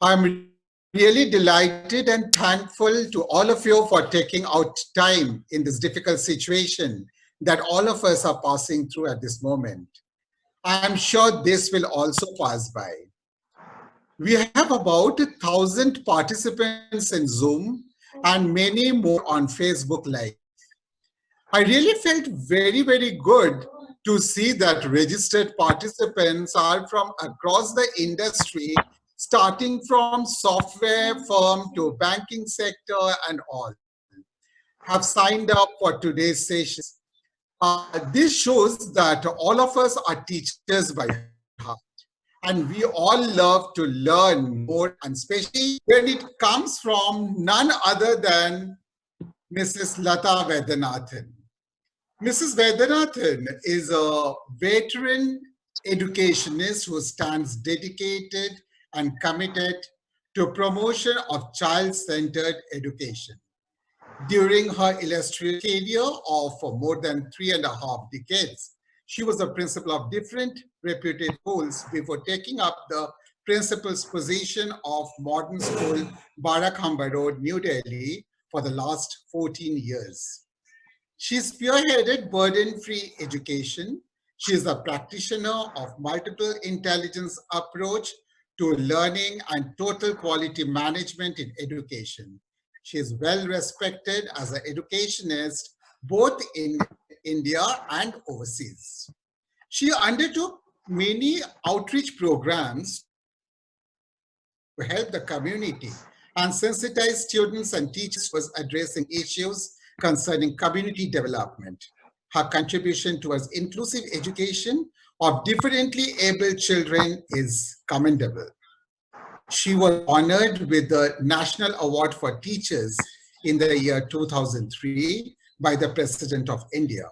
I'm really delighted and thankful to all of you for taking out time in this difficult situation that all of us are passing through at this moment. I'm sure this will also pass by. We have about 1,000 participants in Zoom and many more on Facebook Live. I really felt very good to see that registered participants are from across the industry, starting from software firm to banking sector and all, have signed up for today's sessions. This shows that all of us are teachers by heart. And we all love to learn more, and especially when it comes from none other than Mrs. Lata Vaidyanathan. Mrs. Vaidyanathan is a veteran educationist who stands dedicated and committed to promotion of child-centered education. During her illustrious career of more than 3.5 decades, she was a principal of different reputed schools before taking up the principal's position of modern school, Barakhamba Road, New Delhi, for the last 14 years. She spearheaded burden-free education. She is a practitioner of multiple intelligence approach to learning and total quality management in education. She is well respected as an educationist both in India and overseas. She undertook many outreach programs to help the community and sensitize students and teachers was addressing issues concerning community development. Her contribution towards inclusive education of differently abled children is commendable. She was honored with the National Award for Teachers in the year 2003 by the President of India.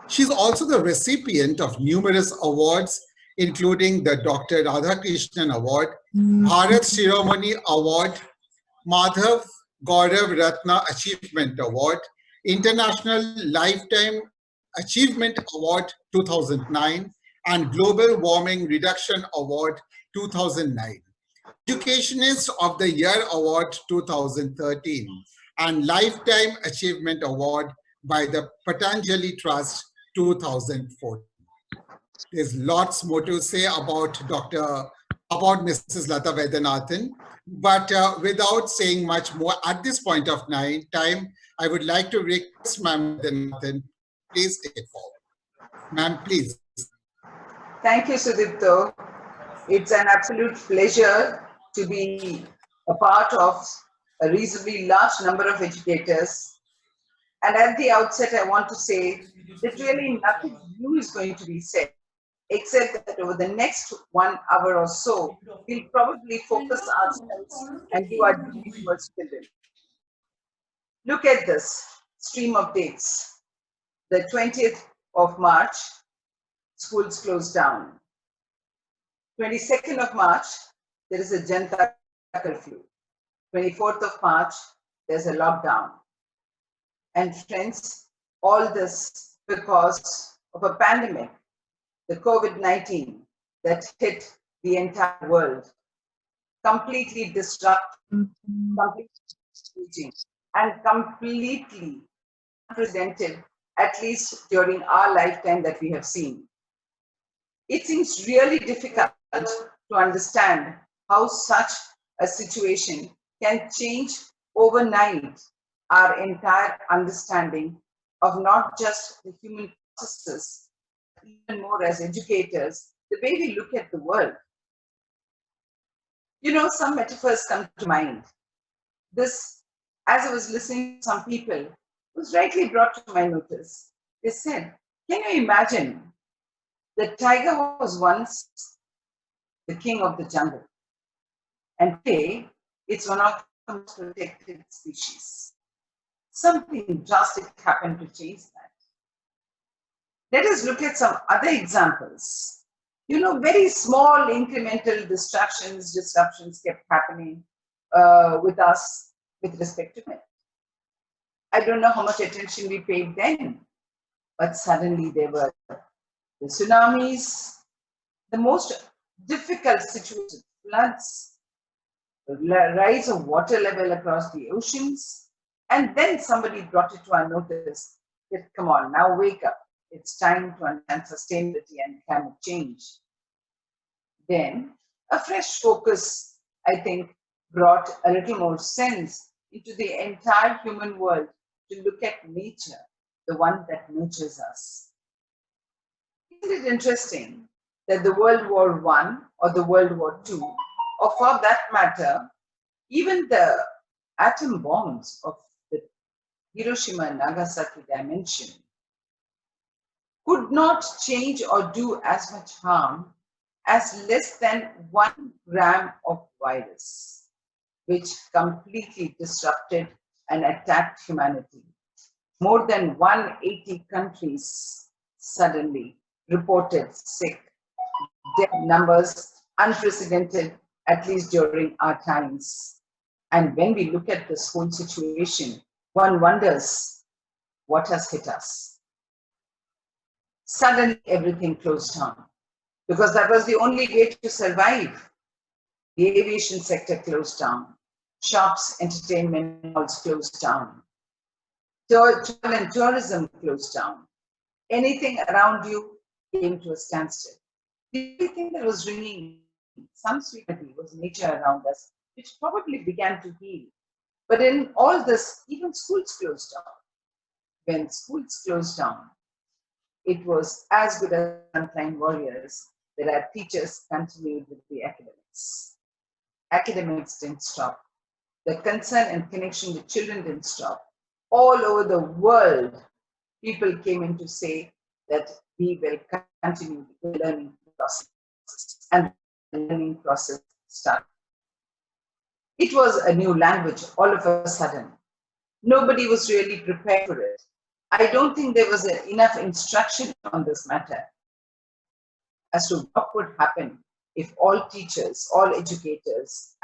She's also the recipient of numerous awards, including the Dr. Radhakrishnan Award, Bharat Shiromani Award, Madhav Gaurav Ratna Achievement Award, International Lifetime Achievement Award 2009, and Global Warming Reduction Award 2009. Educationist of the Year Award 2013, and Lifetime Achievement Award by the Patanjali Trust 2014. There's lots more to say about Mrs. Lata Vaidyanathan, but without saying much more at this point of time, I would like to request Ma'am Vaidyanathan, please take it forward. Ma'am, please. Thank you, Sudipto. It's an absolute pleasure to be a part of a reasonably large number of educators. And at the outset, I want to say that really nothing new is going to be said, except that over the next 1 hour or so, we'll probably focus ourselves and do our duty towards children. Look at this stream of dates. The 20th of March, schools closed down. 22nd of March, there is a Janata curfew. 24th of March, there's a lockdown. And friends, all this because of a pandemic, the COVID-19 that hit the entire world, completely disrupting, and completely unprecedented, at least during our lifetime that we have seen. It seems really difficult to understand how such a situation can change overnight our entire understanding of not just the human processes, but even more as educators, the way we look at the world. You know, some metaphors come to mind. This, as I was listening to some people, was rightly brought to my notice. They said, can you imagine? The tiger was once the king of the jungle, and today it's one of the most protected species. Something drastic happened to change that. Let us look at some other examples. You know, very small incremental disruptions kept happening with us with respect to it. I don't know how much attention we paid then, but suddenly there were the tsunamis, the most difficult situations, floods, rise of water level across the oceans, and then somebody brought it to our notice that, come on, now wake up. It's time to understand sustainability and climate change. Then a fresh focus, I think, brought a little more sense into the entire human world to look at nature, the one that nurtures us. Isn't it interesting that the World War I or the World War II, or for that matter, even the atom bombs of the Hiroshima and Nagasaki dimension could not change or do as much harm as less than 1 gram of virus, which completely disrupted and attacked humanity. More than 180 countries suddenly reported sick, death numbers unprecedented, at least during our times. And when we look at this whole situation, one wonders what has hit us. Suddenly everything closed down because that was the only way to survive. The aviation sector closed down. Shops, entertainment malls closed down. Travel and tourism closed down. Anything around you came to a standstill. The only thing that was ringing some sweetness was nature around us, which probably began to heal. But in all this, even schools closed down. When schools closed down, it was as good as frontline warriors that our teachers continued with the academics. Academics didn't stop. The concern and connection with children didn't stop. All over the world, people came in to say that we will continue the learning process. And the learning process started. It was a new language all of a sudden. Nobody was really prepared for it. I don't think there was enough instruction on this matter as to what would happen if all teachers, all educators,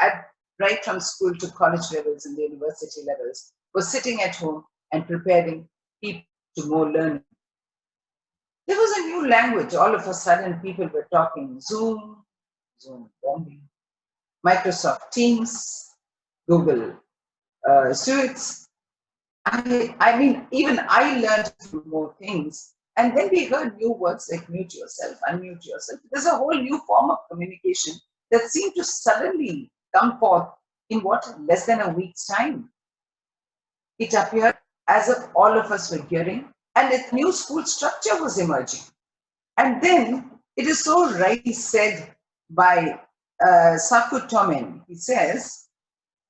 right from school to college levels and the university levels, were sitting at home and preparing people to more learning. There was a new language. All of a sudden, people were talking Zoom bombing, Microsoft Teams, Google Suites. I mean, even I learned a few more things. And then we heard new words like mute yourself, unmute yourself. There's a whole new form of communication that seemed to suddenly come forth in what, less than a week's time. It appeared as if all of us were hearing, and a new school structure was emerging. And then it is so rightly said by Saku Tomen. He says,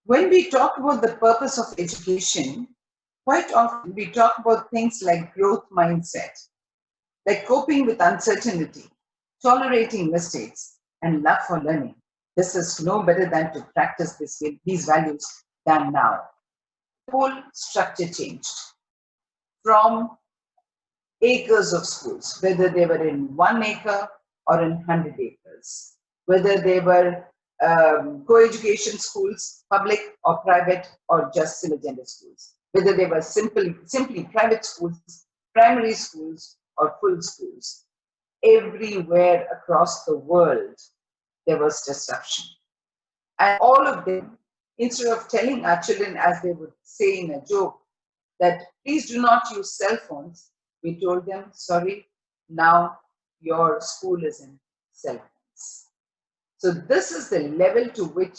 when we talk about the purpose of education, quite often we talk about things like growth mindset, like coping with uncertainty, tolerating mistakes, and love for learning. This is no better than to practice these values than now. The whole structure changed from acres of schools, whether they were in 1 acre or in 100 acres, whether they were co-education schools, public or private, or just single-gender schools, whether they were simply private schools, primary schools, or full schools. Everywhere across the world, there was disruption. And all of them, instead of telling our children, as they would say in a joke, that please do not use cell phones, we told them, sorry, now your school is in cell phones. So this is the level to which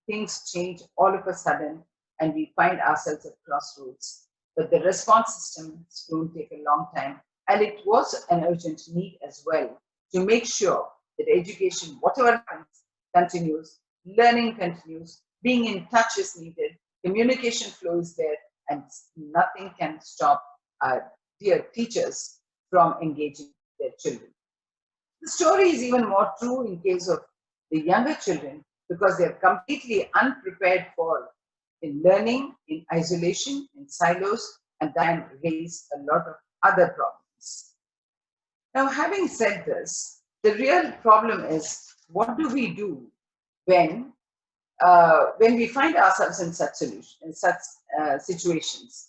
things change all of a sudden, and we find ourselves at crossroads. But the response system is going to take a long time, and it was an urgent need as well to make sure that education, whatever happens, continues, learning continues, being in touch is needed, communication flow is there, and nothing can stop our dear teachers from engaging their children. The story is even more true in case of the younger children because they are completely unprepared for in learning, in isolation, in silos, and then raise a lot of other problems. Now, having said this, the real problem is what do we do when we find ourselves in such situations?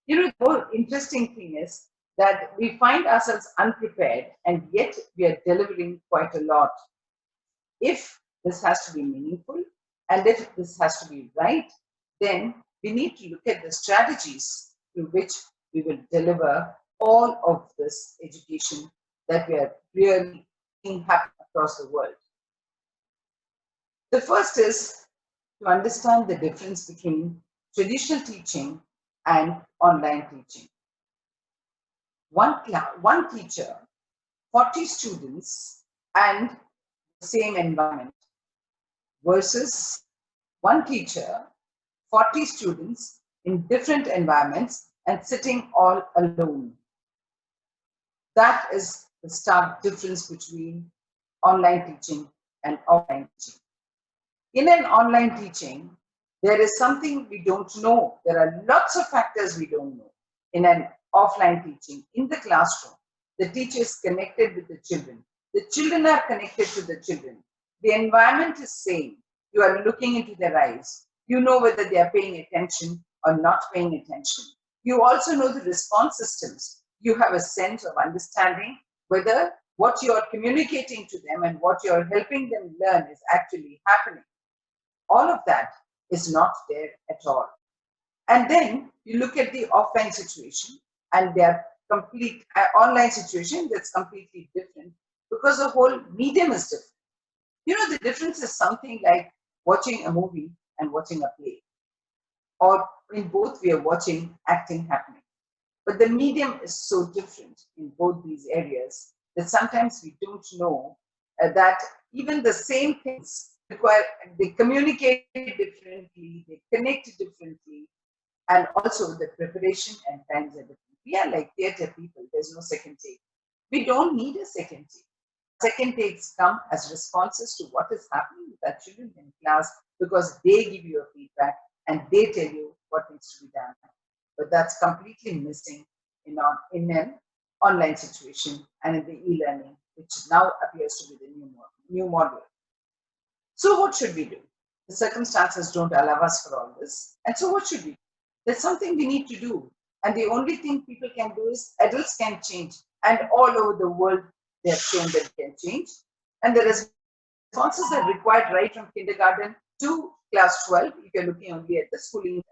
You know, the more interesting thing is that we find ourselves unprepared and yet we are delivering quite a lot. If this has to be meaningful And if this has to be right, then we need to look at the strategies through which we will deliver all of this education that we are really seeing happen across the world. The first is to understand the difference between traditional teaching and online teaching. One teacher, 40 students, and the same environment versus one teacher, 40 students in different environments and sitting all alone. That is the stark difference between online teaching and offline teaching. In an online teaching, there is something we don't know. There are lots of factors we don't know. In an offline teaching, in the classroom, the teacher is connected with the children. The children are connected to the children. The environment is same. You are looking into their eyes. You know whether they are paying attention or not paying attention. You also know the response systems. You have a sense of understanding whether what you are communicating to them and what you are helping them learn is actually happening. All of that is not there at all. And then you look at the offline situation and their complete online situation that's completely different because the whole medium is different. You know, the difference is something like watching a movie and watching a play. Or in both, we are watching acting happening. But the medium is so different in both these areas that sometimes we don't know that even the same things require, they communicate differently, they connect differently, and also the preparation and times are different. We are like theatre people, there's no second take. We don't need a second take. Second takes come as responses to what is happening with our children in class because they give you a feedback and they tell you what needs to be done. But that's completely missing in an online situation and in the e-learning, which now appears to be the new model. So what should we do? The circumstances don't allow us for all this. And so what should we do? There's something we need to do. And the only thing people can do is adults can change. And all over the world, they have shown that it can change. And the responses are required right from kindergarten to class 12, if you're looking only at the schooling.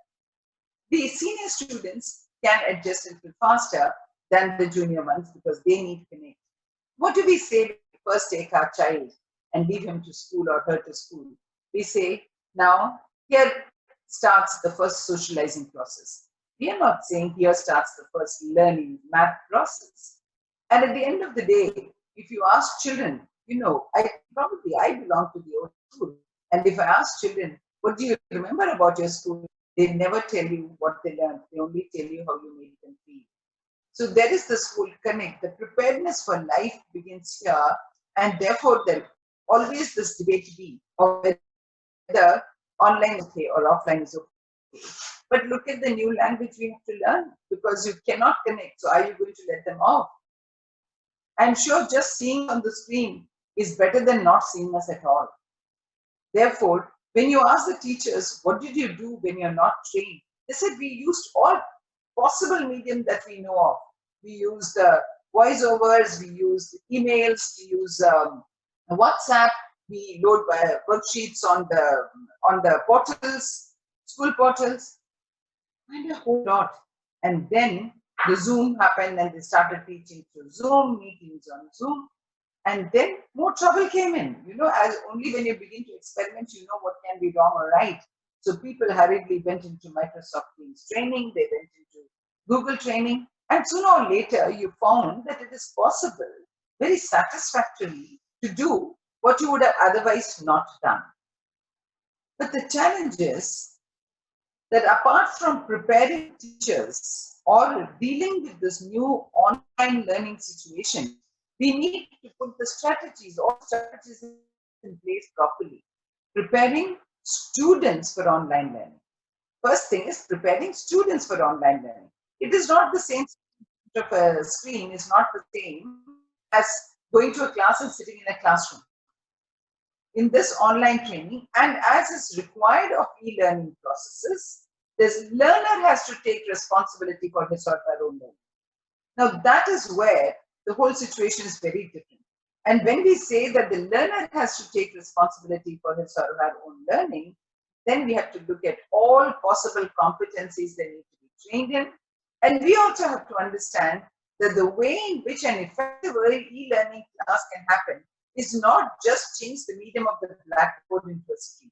The senior students can adjust a little faster than the junior ones because they need to connect. What do we say when we first take our child and leave him to school or her to school? We say, now, here starts the first socializing process. We are not saying here starts the first learning math process. And at the end of the day, if you ask children, you know, I belong to the old school. And if I ask children, what do you remember about your school? They never tell you what they learned. They only tell you how you made them feel. So there is this whole connect. The preparedness for life begins here. And therefore, there always this debate to be of whether online is okay or offline is okay. But look at the new language we have to learn because you cannot connect. So are you going to let them off? I'm sure just seeing on the screen is better than not seeing us at all. Therefore, when you ask the teachers, what did you do when you're not trained? They said we used all possible medium that we know of. We used voiceovers, we used emails, we used WhatsApp, we load worksheets on the portals, school portals, and a whole lot. And then the Zoom happened and they started teaching through Zoom, meetings on Zoom. And then more trouble came in, you know, as only when you begin to experiment, you know what can be wrong or right. So people hurriedly went into Microsoft Teams training, they went into Google training, and sooner or later you found that it is possible very satisfactorily to do what you would have otherwise not done. But the challenge is that apart from preparing teachers or dealing with this new online learning situation, we need to put the strategies in place properly. Preparing students for online learning. First thing is preparing students for online learning. It is not the same of a screen, is not the same as going to a class and sitting in a classroom. In this online training, and as is required of e-learning processes, this learner has to take responsibility for his or her own learning. Now that is where the whole situation is very different. And when we say that the learner has to take responsibility for his or her own learning, Then we have to look at all possible competencies they need to be trained in. And we also have to understand that the way in which an effective e-learning class can happen is not just change the medium of the blackboard into a screen.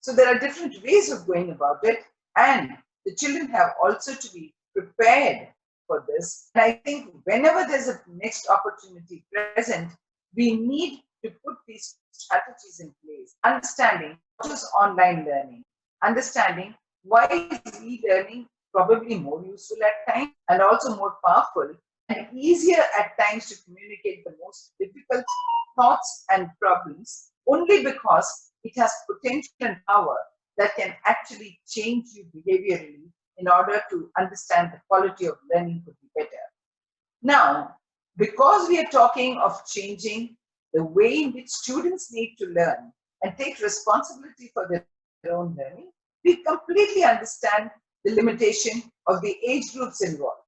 So there are different ways of going about it, and the children have also to be prepared for this. And I think whenever there's a next opportunity present, we need to put these strategies in place, understanding what is online learning, understanding why is e-learning probably more useful at times and also more powerful and easier at times to communicate the most difficult thoughts and problems, only because it has potential and power that can actually change you behaviorally in order to understand the quality of learning could be better. Now, because we are talking of changing the way in which students need to learn and take responsibility for their own learning, we completely understand the limitation of the age groups involved.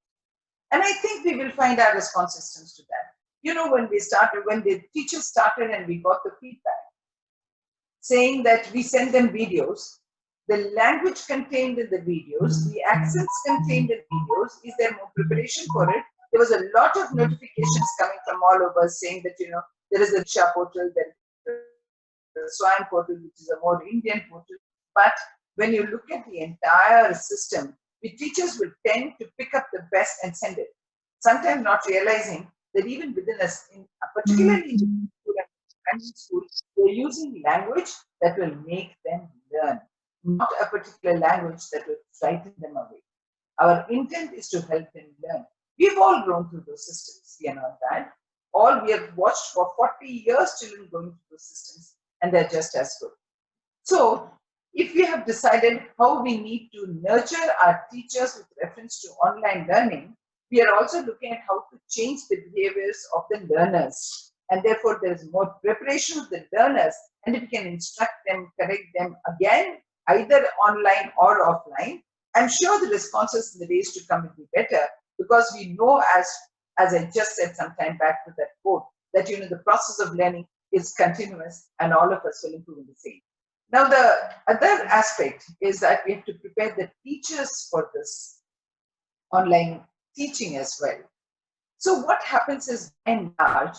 And I think we will find our response systems to that. You know, when the teachers started and we got the feedback saying that we send them videos, the language contained in the videos, the accents contained in videos, is there more preparation for it? There was a lot of notifications coming from all over saying that, you know, there is a Diksha portal, there is the Swam portal, which is a more Indian portal. But when you look at the entire system, the teachers will tend to pick up the best and send it, sometimes not realizing that even within us, particularly in primary school, they're using language that will make them learn, not a particular language that will frighten them away. Our intent is to help them learn. We've all grown through those systems, we are not bad. All we have watched for 40 years children going through those systems, and they're just as good. So, if we have decided how we need to nurture our teachers with reference to online learning, we are also looking at how to change the behaviors of the learners. And therefore, there is more preparation of the learners, and if we can instruct them, correct them again, either online or offline, I'm sure the responses in the days to come will be better, because we know, as I just said some time back to that quote, that, you know, the process of learning is continuous and all of us will improve in the same. Now, the other aspect is that we have to prepare the teachers for this online teaching as well. So what happens is, by and large,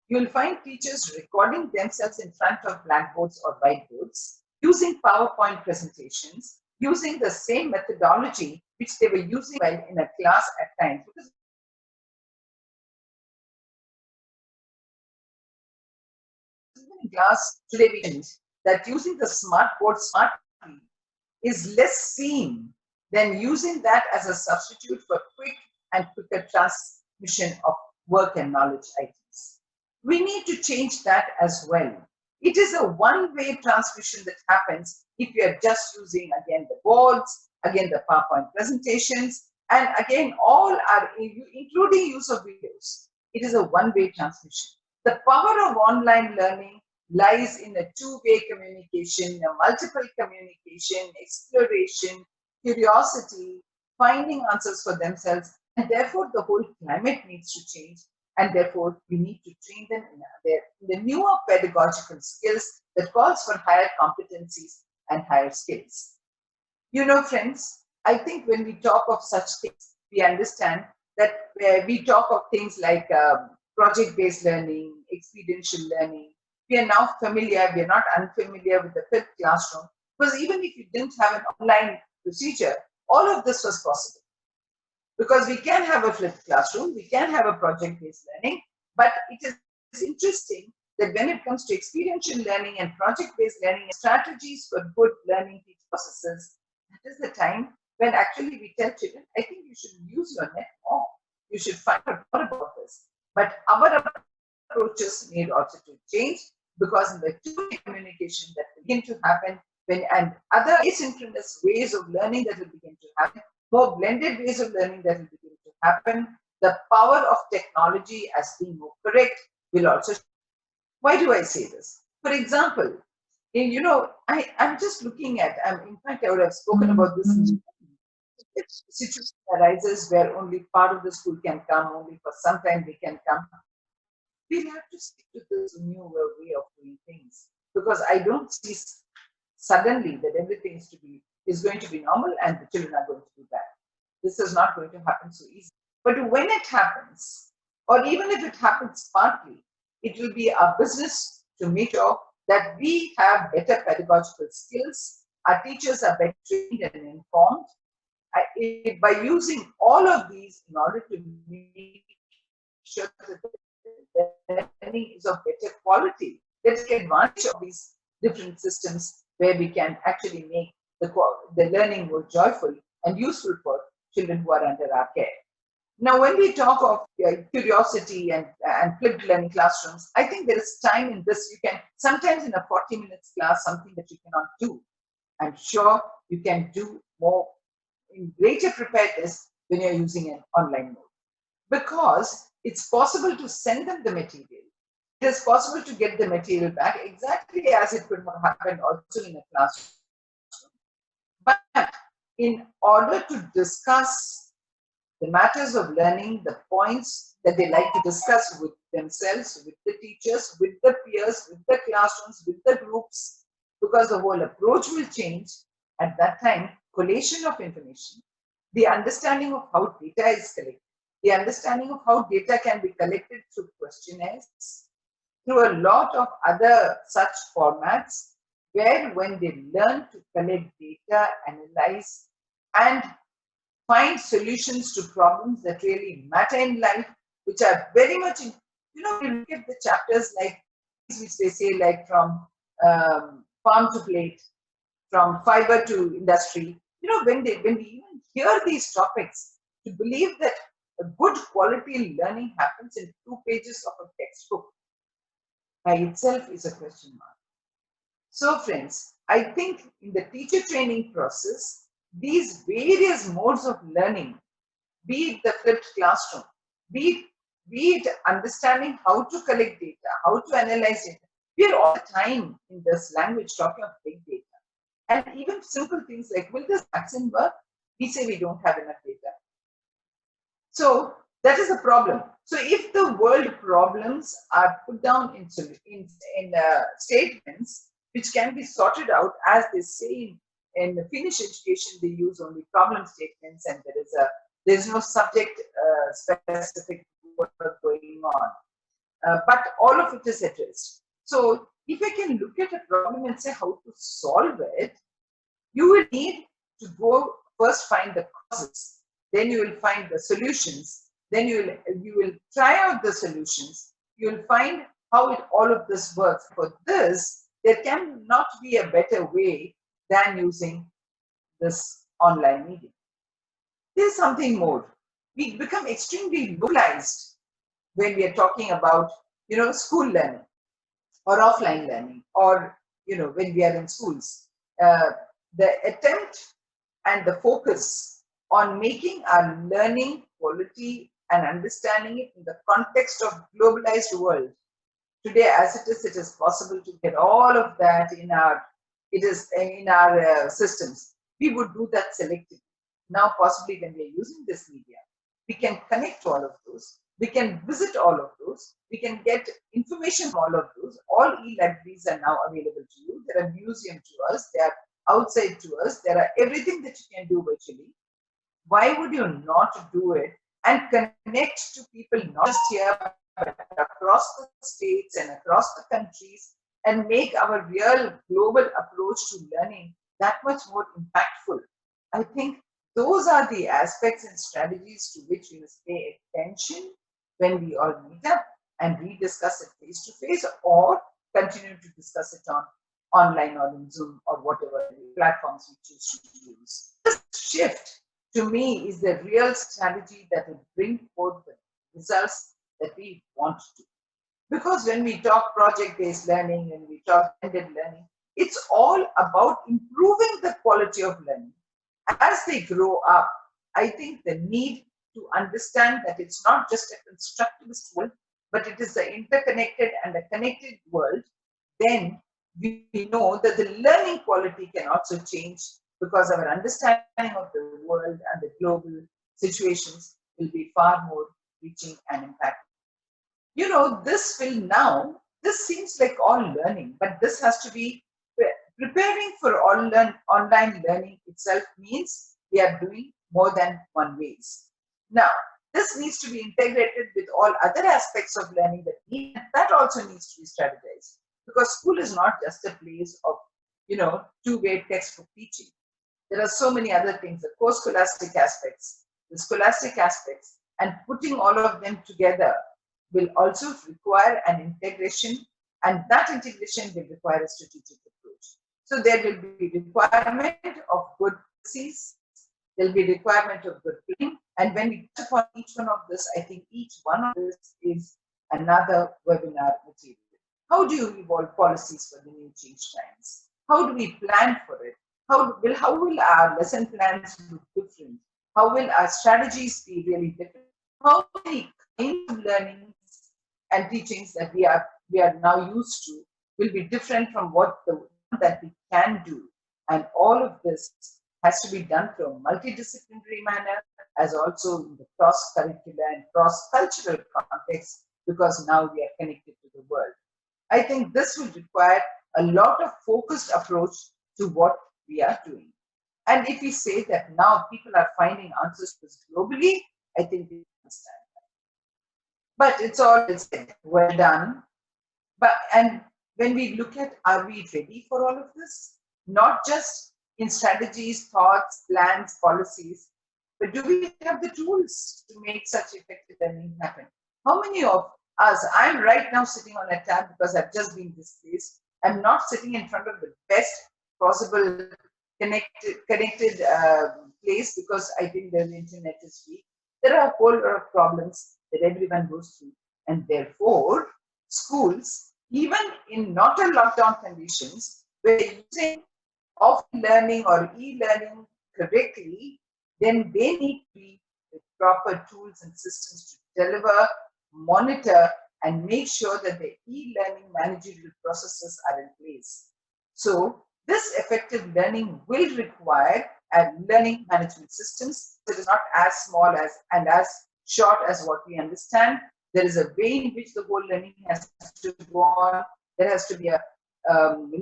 you'll find teachers recording themselves in front of blackboards or whiteboards, using PowerPoint presentations, using the same methodology which they were using in a class at times. Because in class today we learned that using the smartboard smartly is less seen than using that as a substitute for quick and quicker transmission of work and knowledge items. We need to change that as well. It is a one-way transmission that happens if you are just using, again, the boards, again, the PowerPoint presentations, and again, all are, including use of videos. It is a one-way transmission. The power of online learning lies in a two-way communication, a multiple communication, exploration, curiosity, finding answers for themselves, and therefore the whole climate needs to change, and therefore we need to train them in the newer pedagogical skills that calls for higher competencies and higher skills. You know, friends, I think when we talk of such things, we understand that we talk of things like project-based learning, experiential learning. We are now familiar, we are not unfamiliar with the fifth classroom, because even if you didn't have an online procedure, all of this was possible. Because we can have a flipped classroom, we can have a project-based learning, but it is interesting that when it comes to experiential learning and project-based learning and strategies for good learning processes, that is the time when actually we tell children, I think you should use your net more. You should find out more about this. But our approaches need also to change, because in the two-way communication that begin to happen and other asynchronous ways of learning that will begin to happen, more blended ways of learning that will begin to happen, the power of technology as being more correct will also. Why do I say this? For example, you know, I'm just looking at, in fact, I would have spoken about this. If a situation arises where only part of the school can come, only for some time they can come, we'll have to stick to this newer way of doing things, because I don't see suddenly that everything is going to be normal and the children are going to do that. This is not going to happen so easily. But when it happens, or even if it happens partly, it will be our business to make sure that we have better pedagogical skills, our teachers are better trained and informed, by using all of these in order to make sure that the learning is of better quality. Let's take advantage of these different systems where we can actually make the learning more joyful and useful for children who are under our care. Now, when we talk of curiosity and flipped learning classrooms, I think there is time in this. You can sometimes in a 40 minutes class, something that you cannot do. I'm sure you can do more in greater preparedness when you're using an online mode, because it's possible to send them the material. It is possible to get the material back exactly as it could have happened also in a classroom. But in order to discuss the matters of learning, the points that they like to discuss with themselves, with the teachers, with the peers, with the classrooms, with the groups, because the whole approach will change. At that time, collation of information, the understanding of how data is collected, the understanding of how data can be collected through questionnaires, through a lot of other such formats, where when they learn to collect data, analyze, and find solutions to problems that really matter in life, which are very much in, you look at the chapters like which they say, like from farm to plate, from fiber to industry. When we even hear these topics, to believe that a good quality learning happens in 2 pages of a textbook by itself is a question mark. So friends, I think in the teacher training process, these various modes of learning, be it the flipped classroom, be it understanding how to collect data, how to analyze it. We are all the time in this language talking of big data. And even simple things like, will this vaccine work? We say we don't have enough data. So that is a problem. So if the world problems are put down in statements which can be sorted out, as they say in the Finnish education, they use only problem statements, and there is no subject specific work going on. But all of it is addressed. So if I can look at a problem and say how to solve it, you will need to go first find the causes, then you will find the solutions, then you will try out the solutions, you will find how all of this works. For this, there cannot be a better way than using this online medium. There's something more. We become extremely localized when we are talking about, school learning or offline learning, or, when we are in schools. The attempt and the focus on making our learning quality and understanding it in the context of globalized world. Today, as it is possible to get all of that in our systems. We would do that selectively. Now, possibly when we are using this media, we can connect all of those. We can visit all of those. We can get information from all of those. All e-libraries are now available to you. There are museums to us. They are outside to us. There are everything that you can do virtually. Why would you not do it and connect to people not just here, but across the states and across the countries, and make our real global approach to learning that much more impactful? I think those are the aspects and strategies to which we must pay attention when we all meet up and we discuss it face to face, or continue to discuss it on online or in Zoom or whatever platforms we choose to use. This shift, to me, is the real strategy that will bring forth the results that we want to. Because when we talk project-based learning and we talk blended learning, it's all about improving the quality of learning. As they grow up, I think the need to understand that it's not just a constructivist world, but it is an interconnected and a connected world, then we know that the learning quality can also change, because our understanding of the world and the global situations will be far more reaching and impactful. This seems like all learning, but this has to be Preparing for online learning itself means we are doing more than one ways. Now, this needs to be integrated with all other aspects of learning that also needs to be strategized, because school is not just a place of, two-way textbook teaching. There are so many other things, the co-scholastic aspects, the scholastic aspects, and putting all of them together will also require an integration, and that integration will require a strategic approach. So there will be requirement of good policies, there will be requirement of good planning, and when we touch upon each one of this, I think each one of this is another webinar material. How do you evolve policies for the new change times? How do we plan for it? How will our lesson plans look different? How will our strategies be really different? How many kinds of learnings and teachings that we are now used to will be different from what that we can do? And all of this has to be done through a multidisciplinary manner, as also in the cross-curricular and cross-cultural context, because now we are connected to the world. I think this will require a lot of focused approach to what we are doing. And if we say that now people are finding answers to this globally, I think we understand that. But it's all said, well done. And when we look at, are we ready for all of this? Not just in strategies, thoughts, plans, policies, but do we have the tools to make such effective learning happen? How many of us, I'm right now sitting on a tab because I've just been displaced. I'm not sitting in front of the best possible connected place because I think the internet is weak. There are a whole lot of problems that everyone goes through, and therefore schools, even in not a lockdown conditions, where using offline learning or e-learning correctly, then they need to be with proper tools and systems to deliver, monitor, and make sure that the e-learning managerial processes are in place. So this effective learning will require learning management systems. It is not as small as and as short as what we understand. There is a way in which the whole learning has to go on. There has to be a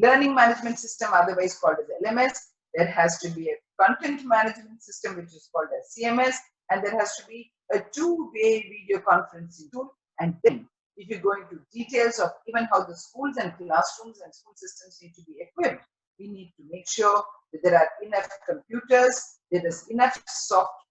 learning management system, otherwise called as LMS. There has to be a content management system, which is called as CMS, and there has to be a two-way video conferencing tool. And then, if you go into details of even how the schools and classrooms and school systems need to be equipped, we need to make sure that there are enough computers, there is enough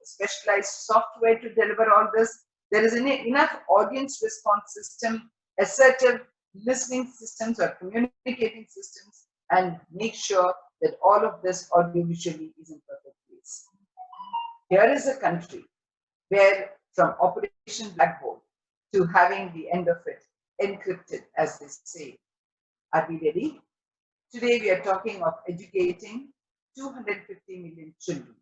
specialized software to deliver all this, there is enough audience response system, assertive listening systems or communicating systems, and make sure that all of this audiovisually is in perfect place. Here is a country where from Operation Blackboard to having the end of it encrypted, as they say. Are we ready? Today we are talking of educating 250 million children.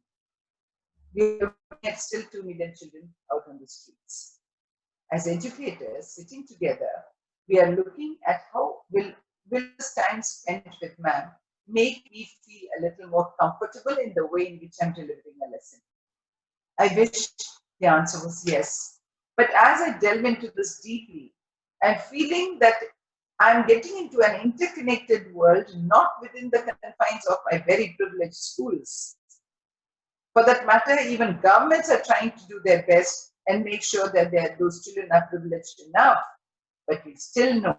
We are looking at still 2 million children out on the streets. As educators sitting together, we are looking at how will this time spent with ma'am make me feel a little more comfortable in the way in which I'm delivering a lesson. I wish the answer was yes. But as I delve into this deeply, I'm feeling that I'm getting into an interconnected world, not within the confines of my very privileged schools. For that matter, even governments are trying to do their best and make sure that those children are privileged enough. But we still know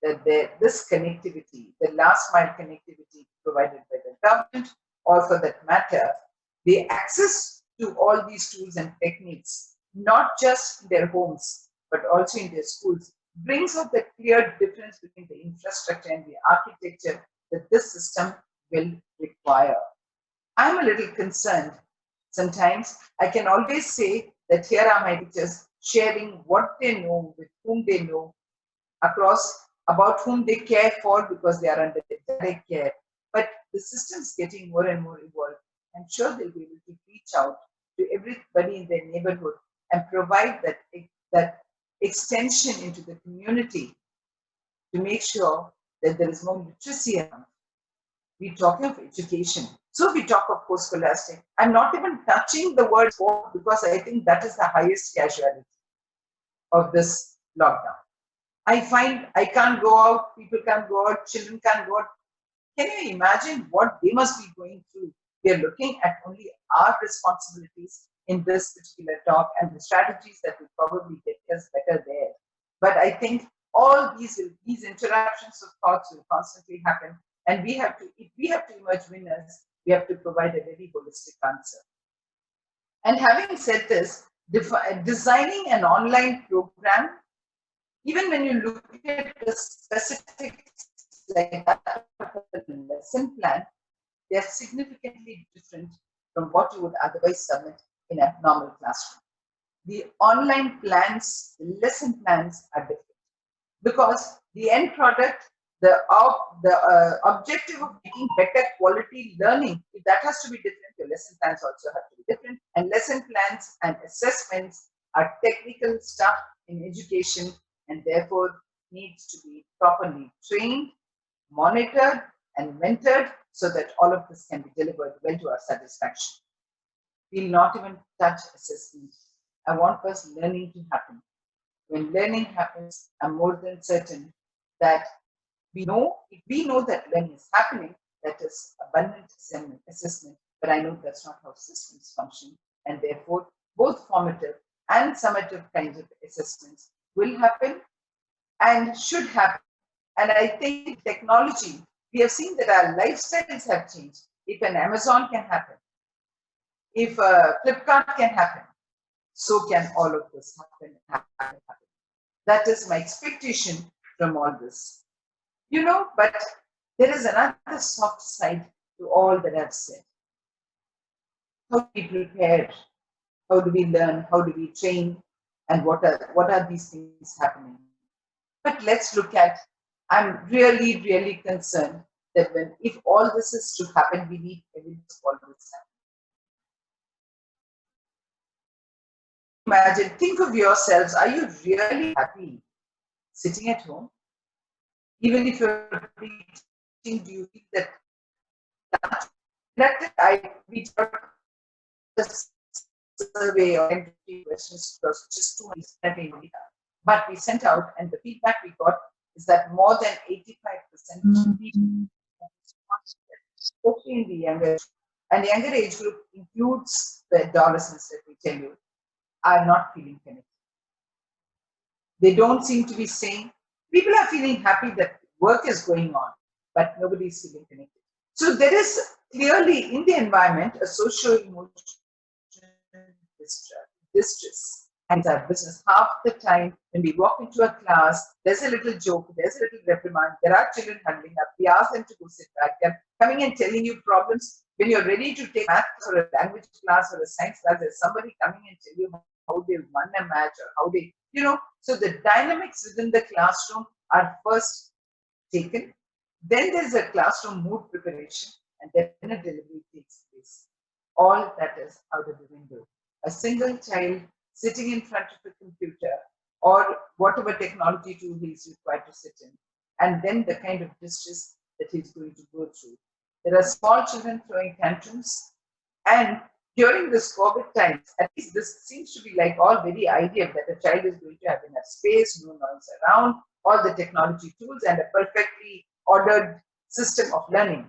that this connectivity, the last mile connectivity provided by the government, or for that matter, the access to all these tools and techniques, not just in their homes, but also in their schools, brings out the clear difference between the infrastructure and the architecture that this system will require. I'm a little concerned. Sometimes I can always say that here are my teachers sharing what they know with whom they know, about whom they care for because they are under direct care. But the system is getting more and more evolved. I'm sure they'll be able to reach out to everybody in their neighborhood and provide that extension into the community to make sure that there is more literacy around. We're talking of education. So we talk of post-scholastic. I'm not even touching the word sport because I think that is the highest casualty of this lockdown. I find I can't go out, people can't go out, children can't go out. Can you imagine what they must be going through? They're looking at only our responsibilities in this particular talk and the strategies that will probably get us better there. But I think all these interruptions of thoughts will constantly happen, and if we have to emerge winners, we have to provide a very holistic answer. And having said this, designing an online program, even when you look at the specifics like that of a lesson plan, they are significantly different from what you would otherwise submit in a normal classroom. The online plans, the lesson plans are different because the end product, the objective of making better quality learning, if that has to be different, your lesson plans also have to be different. And lesson plans and assessments are technical stuff in education and therefore needs to be properly trained, monitored, and mentored so that all of this can be delivered well to our satisfaction. We'll not even touch assessment. I want first learning to happen. When learning happens, I'm more than certain that if we know that learning is happening, that is abundant assessment, but I know that's not how systems function, and therefore both formative and summative kinds of assessments will happen and should happen. And I think technology, we have seen that our lifestyles have changed. If an Amazon can happen, if a Flipkart can happen, so can all of this happen. That is my expectation from all this. But there is another soft side to all that I've said. How do we prepare? How do we learn? How do we train? And what are these things happening? But let's look at, I'm really, really concerned that if all this is to happen, we need evidence for this happen. Imagine, think of yourselves, are you really happy sitting at home? Even if you're teaching, do you feel that I reached out a survey or entry questions because just too many, but we sent out, and the feedback we got is that more than 85% of people, especially in the younger, and the younger age group includes the adolescents, let me tell you, are not feeling connected. They don't seem to be saying, people are feeling happy that work is going on, but nobody is feeling connected. So there is clearly in the environment a socio-emotional distress. And it's our business. Half the time when we walk into a class, there's a little joke, there's a little reprimand, there are children huddling up, we ask them to go sit back, they're coming and telling you problems. When you're ready to take math or a language class or a science class, there's somebody coming and tell you how they won a match or how they, so the dynamics within the classroom are first taken. Then there's a classroom mood preparation, and then a delivery takes place. All that is out of the window. A single child sitting in front of a computer or whatever technology tool he is required to sit in, and then the kind of distress that he's going to go through. There are small children throwing tantrums, and during this COVID times, at least this seems to be like all very ideal that a child is going to have enough space, no noise around, all the technology tools, and a perfectly ordered system of learning.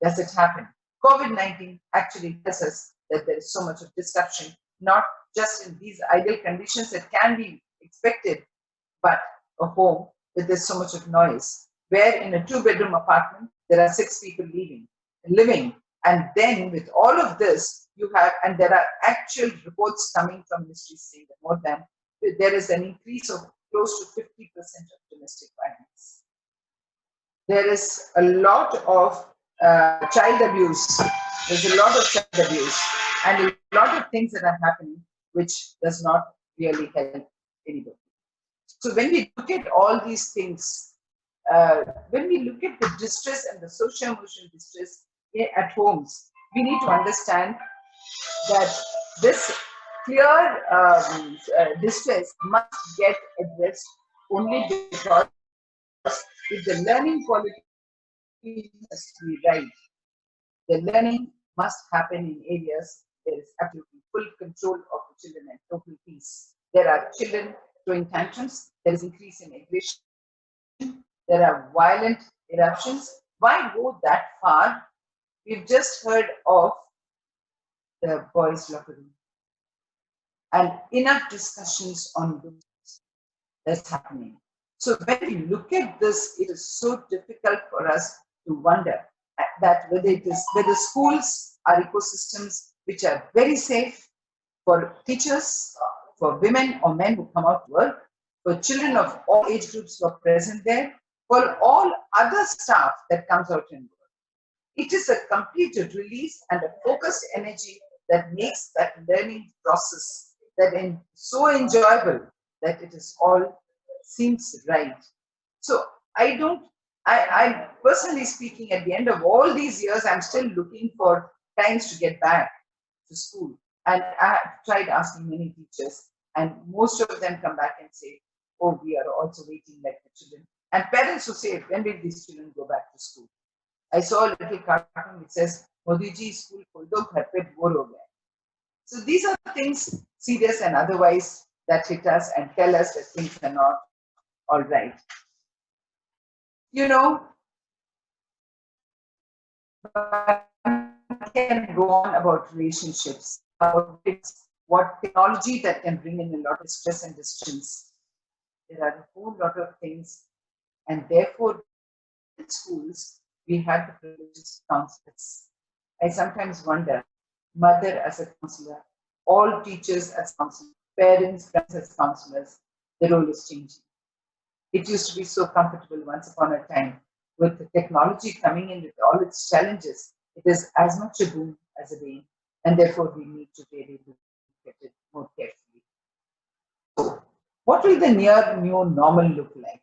Does it happen? COVID-19 actually tells us that there is so much of disruption, not just in these ideal conditions that can be expected, but a home where there's so much of noise, where in a 2-bedroom apartment, there are 6 people living. And then with all of this, you have, and there are actual reports coming from ministries saying that there is an increase of close to 50% of domestic violence. There is a lot of child abuse. There's a lot of child abuse and a lot of things that are happening which does not really help anybody. So when we look at all these things, when we look at the distress and the social-emotional distress at homes, we need to understand that this clear distress must get addressed only because if the learning quality must be right, the learning must happen in areas there is absolutely full control of the children and total peace. There are children throwing tantrums, there is increase in aggression, there are violent eruptions. Why go that far? We've just heard of the boys' locker room and enough discussions on that's happening. So when we look at this, it is so difficult for us to wonder that whether schools are ecosystems which are very safe for teachers, for women or men who come out to work, for children of all age groups who are present there, for all other staff that comes out and work. It is a complete release and a focused energy that makes that learning process so enjoyable that it is all seems right. So I personally speaking, at the end of all these years, I'm still looking for times to get back to school. And I have tried asking many teachers, and most of them come back and say, oh, we are also waiting like the children. And parents who say, when will these children go back to school? I saw a little cartoon which says, Modi ji, school khol do, ghar pe bore ho gaye. So these are things, serious and otherwise, that hit us and tell us that things are not all right. You know, can go on about relationships, about what technology that can bring in a lot of stress and distress. There are a whole lot of things, and therefore, in schools, we had the privileged counselors. I sometimes wonder, mother as a counselor, all teachers as counselors, parents as counselors, the role is changing. It used to be so comfortable once upon a time. With the technology coming in with all its challenges, it is as much a boon as a bane, and therefore we need to really look at it more carefully. So, what will the new normal look like?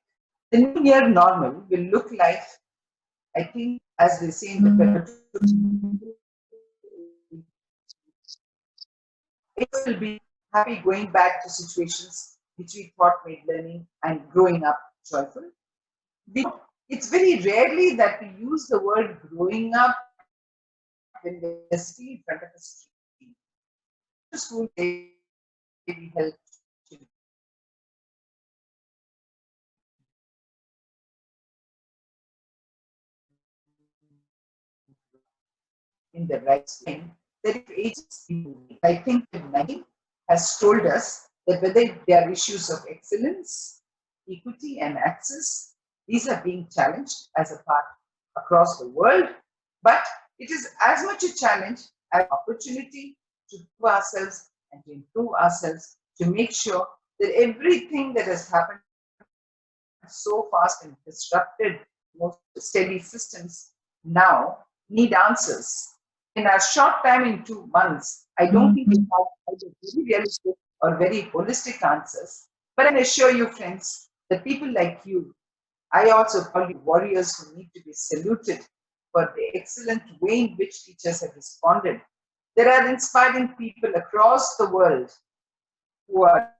The new near normal will look like, I think, as they say in the pedagogy, it will be happy going back to situations which we thought made learning and growing up joyful. It's very rarely that we use the word growing up when we're sitting in front of a screen. School really help in the right thing. That if agency, I think COVID-19 has told us that whether there are issues of excellence, equity, and access, these are being challenged as a part across the world. But it is as much a challenge as an opportunity to do ourselves and to improve ourselves, to make sure that everything that has happened so fast and disrupted most steady systems now need answers. In a short time, in 2 months, I don't think we have either very realistic or very holistic answers. But I assure you, friends, that people like you, I also call you warriors who need to be saluted for the excellent way in which teachers have responded. There are inspiring people across the world who are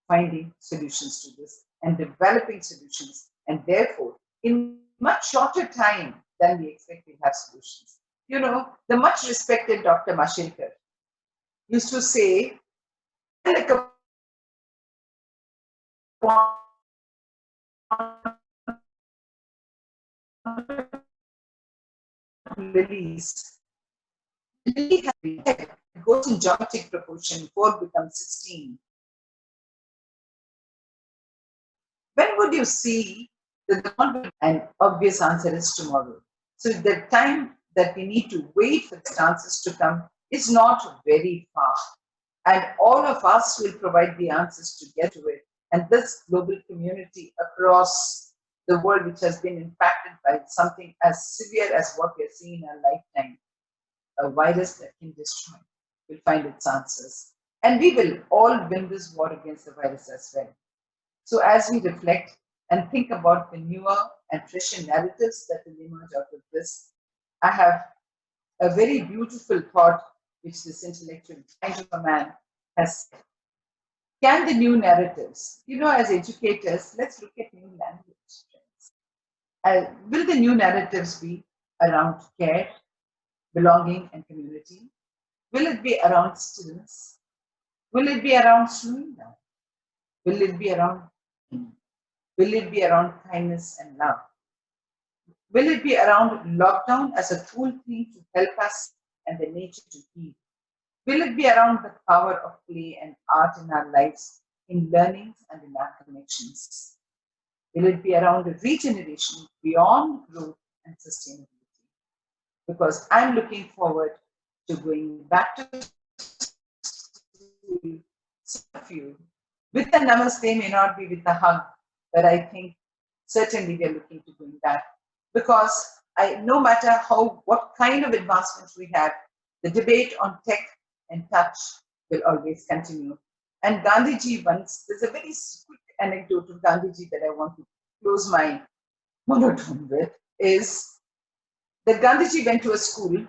finding solutions to this and developing solutions, and therefore, in much shorter time than we expect, we have solutions. You know, the much respected Dr. Mashirkar used to say, like a lilies, lily has been it goes in geometric proportion, 4 becomes 16. When would you see the and obvious answer is tomorrow. So the time that we need to wait for the answers to come is not very far. And all of us will provide the answers to get to it. And this global community across the world, which has been impacted by something as severe as what we're seeing in our lifetime, a virus that can destroy, will find its answers. And we will all win this war against the virus as well. So as we reflect and think about the newer and fresher narratives that will emerge out of this, I have a very beautiful thought which this intellectual giant of a man has said. Can the new narratives, you know, as educators, let's look at new language. Will the new narratives be around care, belonging, and community? Will it be around stillness? Will it be around slowing down? Will it be around Will it be around kindness and love? Will it be around lockdown as a tool thing to help us and the nature to heal? Will it be around the power of play and art in our lives, in learnings and in our connections? Will it be around a regeneration beyond growth and sustainability? Because I'm looking forward to going back to school, some of you, with the namaste may not be with the hug, but I think certainly we are looking to going back. Because no matter what kind of advancements we have, the debate on tech and touch will always continue. And Gandhiji once, there's a very quick anecdote of Gandhiji that I want to close my monotone with, is that Gandhiji went to a school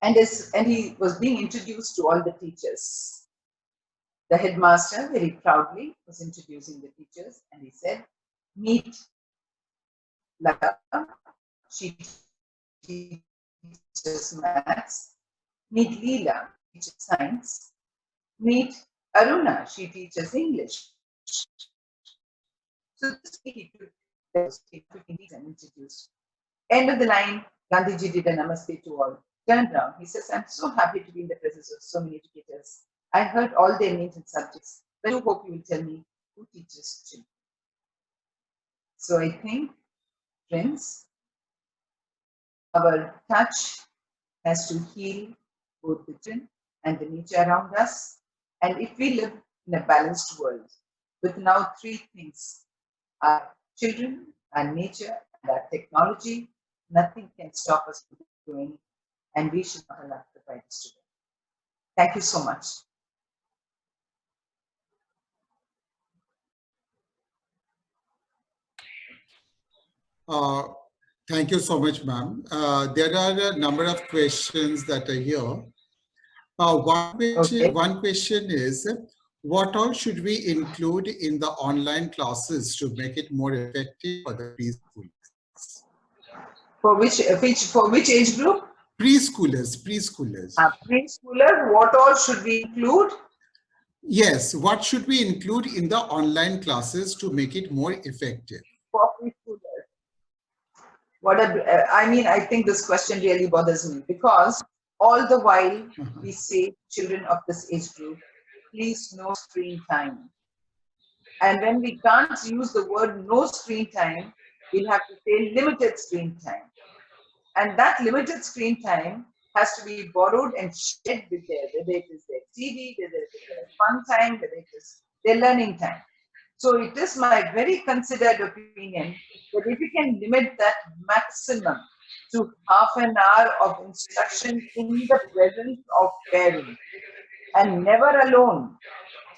and he was being introduced to all the teachers. The headmaster very proudly was introducing the teachers and he said, meet Lata, she teaches maths. Meet Leela, she teaches science. Meet Aruna, she teaches English. So this he took those 15 and introduced. End of the line, Gandhiji did a namaste to all. Turned around, he says, I'm so happy to be in the presence of so many educators. I heard all their names and subjects, but I do hope you will tell me who teaches children. So I think, friends, our touch has to heal both the children and the nature around us. And if we live in a balanced world with now three things, our children, our nature, and our technology, nothing can stop us from doing, and we should not allow the virus to do. Thank you so much. Thank you so much, ma'am. There are a number of questions that are here. One question is, what all should we include in the online classes to make it more effective for the preschoolers? For which age group? Preschoolers. Preschooler, what all should we include? Yes, what should we include in the online classes to make it more effective? For preschoolers. I think this question really bothers me because all the while we say children of this age group, please no screen time. And when we can't use the word no screen time, we'll have to say limited screen time. And that limited screen time has to be borrowed and shared with whether it is their TV, whether it is their fun time, whether it is their learning time. So it is my very considered opinion that if we can limit that maximum to half an hour of instruction in the presence of parents and never alone,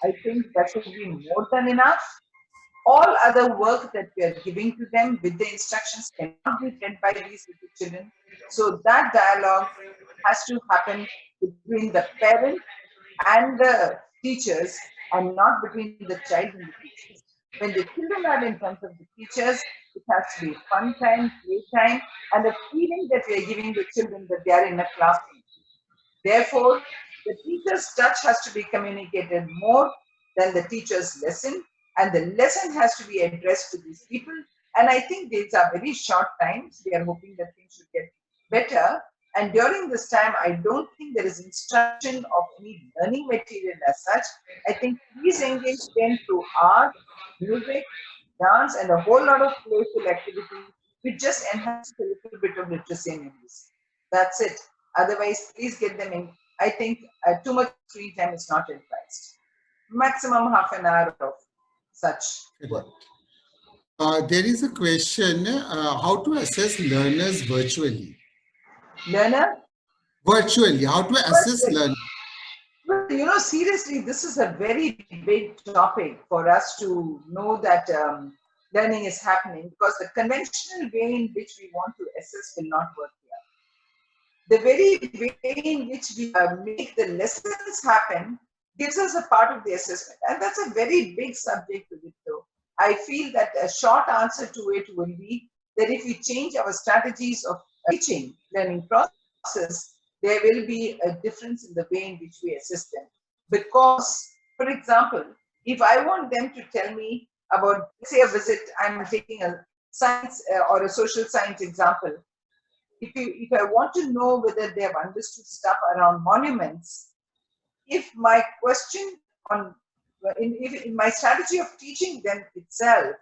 I think that should be more than enough. All other work that we are giving to them with the instructions cannot be read by these little children. So that dialogue has to happen between the parents and the teachers and not between the child and the teachers. When the children are in front of the teachers, it has to be fun time, play time, and the feeling that we are giving the children that they are in a classroom. Therefore, the teacher's touch has to be communicated more than the teacher's lesson, and the lesson has to be addressed to these people. And I think these are very short times. We are hoping that things should get better. And during this time, I don't think there is instruction of any learning material as such. I think please engage them through art, music, dance, and a whole lot of playful activity, which just enhance a little bit of literacy and numeracy. That's it. Otherwise, please get them in. I think too much screen time is not advised. Maximum half an hour of such work. There is a question, how to assess learners virtually? Learner? Virtually, how to assess learners? Well, seriously, this is a very big topic for us to know that learning is happening, because the conventional way in which we want to assess will not work here. The very way in which we make the lessons happen gives us a part of the assessment. And that's a very big subject to it, though. I feel that a short answer to it will be that if we change our strategies of teaching, learning process, there will be a difference in the way in which we assess them. Because, for example, if I want them to tell me about, say, a visit. I'm taking a science or a social science example. If I want to know whether they have understood stuff around monuments, if my question on in my strategy of teaching them itself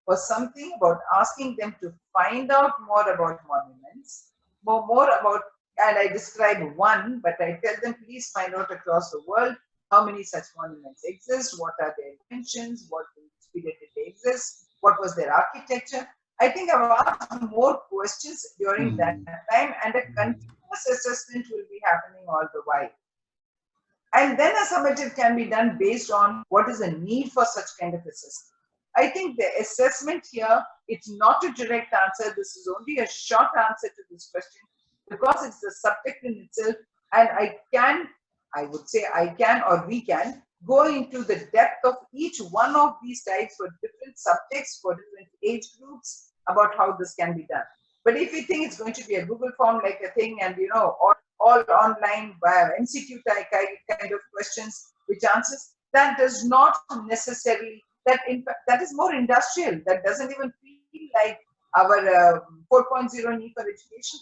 was something about asking them to find out more about monuments, more about, and I describe one, but I tell them, please find out across the world how many such monuments exist, what are their dimensions, what period did they exist, what was their architecture. I think I've asked more questions during that time, and a continuous assessment will be happening all the while. And then a summative can be done based on what is the need for such kind of assessment. I think the assessment here, it's not a direct answer. This is only a short answer to this question because it's the subject in itself. And I would say I can or we can go into the depth of each one of these types for different subjects, for different age groups, about how this can be done. But if you think it's going to be a Google form like a thing, and all online MCQ type kind of questions which answers, that does not necessarily, that in fact, that is more industrial. That doesn't even feel like our 4.0 need for education.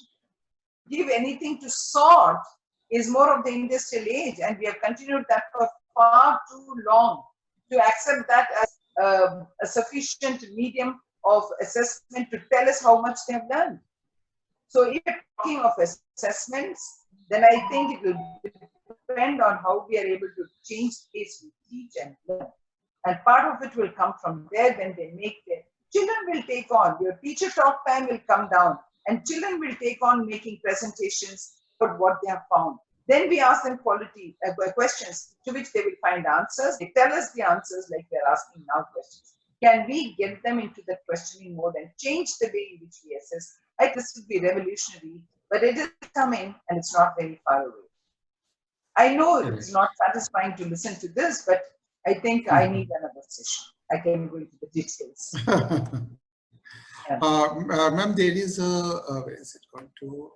Give anything to sort is more of the industrial age, and we have continued that for far too long to accept that as a sufficient medium of assessment to tell us how much they have learned. So if you're talking of assessments, then I think it will depend on how we are able to change the pace we teach and learn. And part of it will come from there when they make their children will take on, your teacher talk time will come down, and children will take on making presentations about what they have found. Then we ask them quality questions to which they will find answers. They tell us the answers like we're asking now questions. Can we get them into the questioning mode and change the way in which we assess? I think this will be revolutionary, but it is coming and it's not very far away. I know it's not satisfying to listen to this, but I think I need another session. I can go into the details. Ma'am, there is where is it going to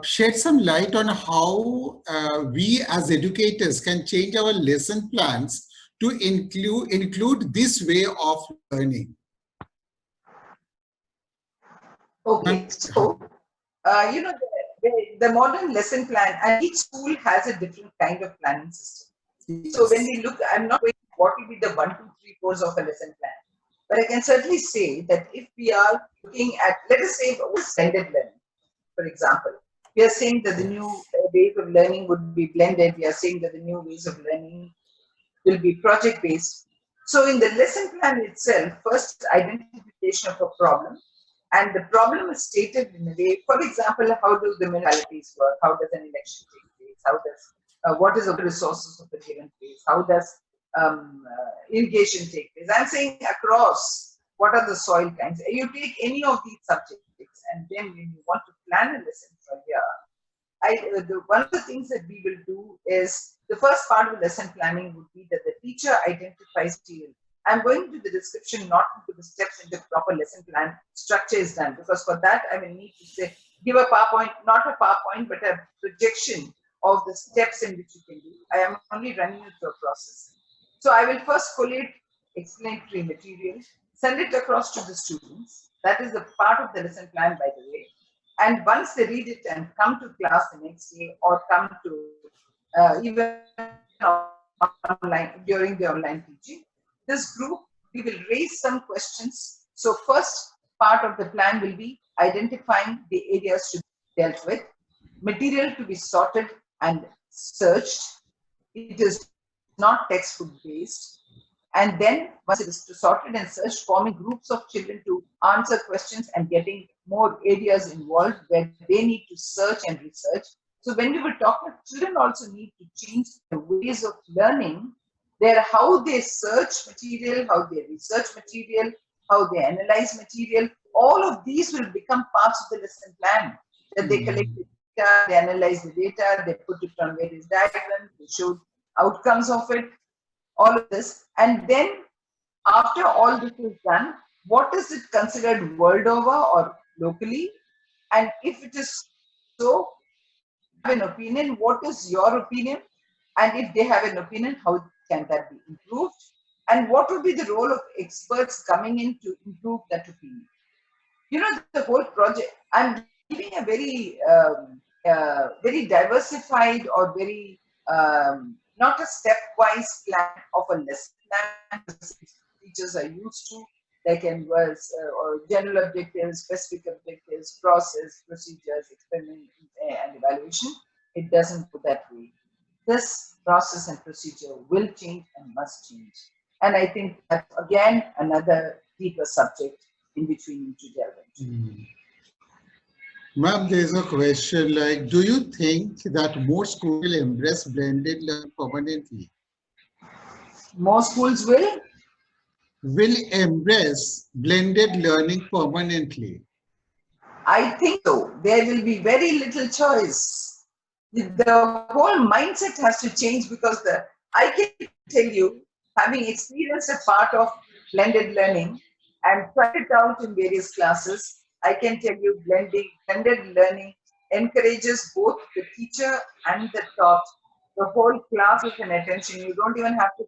shed some light on how we as educators can change our lesson plans to include this way of learning. Okay, so the modern lesson plan, and each school has a different kind of planning system. Yes. So when we look, I'm not going to what will be the 1, 2, 3, 4 of a lesson plan, but I can certainly say that if we are looking at, let us say, blended learning, for example, we are saying that the new ways of learning would be blended. We are saying that the new ways of learning will be project-based. So in the lesson plan itself, first identification of a problem, and the problem is stated in a way, for example, how do the municipalities work? How does an election take place? How does, what is the resources of the given place? How does irrigation take place? I'm saying across, what are the soil kinds? You take any of these subjects, and then when you want to plan a lesson from here, one of the things that we will do is, the first part of lesson planning would be that the teacher identifies field. I'm going to the description, not into the steps in the proper lesson plan structure is done, because for that I will need to say, give a PowerPoint, not a PowerPoint, but a projection of the steps in which you can do. I am only running you through a process. So I will first collate explanatory material, send it across to the students. That is a part of the lesson plan, by the way. And once they read it and come to class the next day, or come to even online during the online teaching, this group, we will raise some questions. So first part of the plan will be identifying the areas to be dealt with, material to be sorted and searched. It is not textbook based. And then once it is sorted and searched, forming groups of children to answer questions and getting more areas involved where they need to search and research. So when we were talking, children also need to change the ways of learning, how they search material, how they research material, how they analyze material. All of these will become parts of the lesson plan. That they collect the data, they analyze the data, they put it on various diagrams, they show outcomes of it, all of this. And then after all this is done, what is it considered world over or locally? And if it is so, have an opinion, what is your opinion? And if they have an opinion, how can that be improved? And what would be the role of experts coming in to improve that opinion? You know, the whole project, I'm giving a very diversified or very not a stepwise plan of a lesson plan teachers are used to, like in words or general objectives, specific objectives, process, procedures, experiment and evaluation. It doesn't go that way. This process and procedure will change and must change. And I think that's again another deeper subject in which we need to delve into. Ma'am, there's a question like, do you think that more schools will embrace blended learning permanently? More schools will? Will embrace blended learning permanently? I think so. There will be very little choice. The whole mindset has to change because I can tell you, having experienced a part of blended learning and tried it out in various classes, I can tell you blended learning encourages both the teacher and the taught. The whole class is an attention. You don't even have to